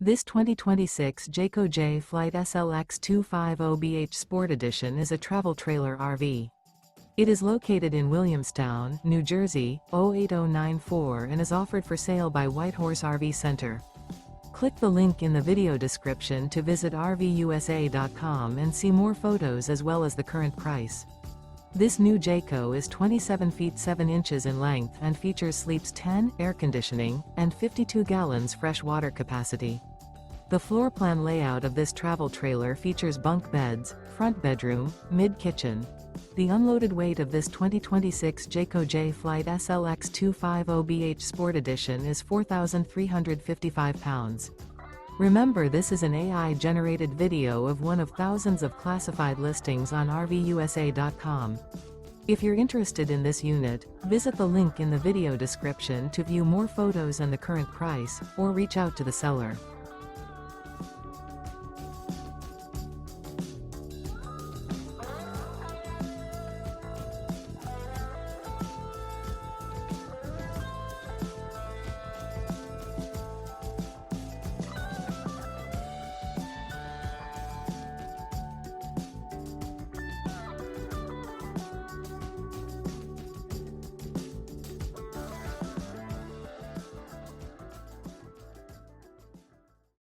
This 2026 Jayco Jay Flight SLX 250BH Sport Edition is a travel trailer RV. It is located in Williamstown, New Jersey, 08094 and is offered for sale by Whitehorse RV Center. Click the link in the video description to visit RVUSA.com and see more photos as well as the current price. This new Jayco is 27 feet 7 inches in length and features sleeps 10, air conditioning, and 52 gallons fresh water capacity. The floor plan layout of this travel trailer features bunk beds, front bedroom, mid-kitchen. The unloaded weight of this 2026 Jayco Jay Flight SLX 250BH Sport Edition is 4,355 pounds. Remember, this is an AI-generated video of one of thousands of classified listings on RVUSA.com. If you're interested in this unit, visit the link in the video description to view more photos and the current price, or reach out to the seller.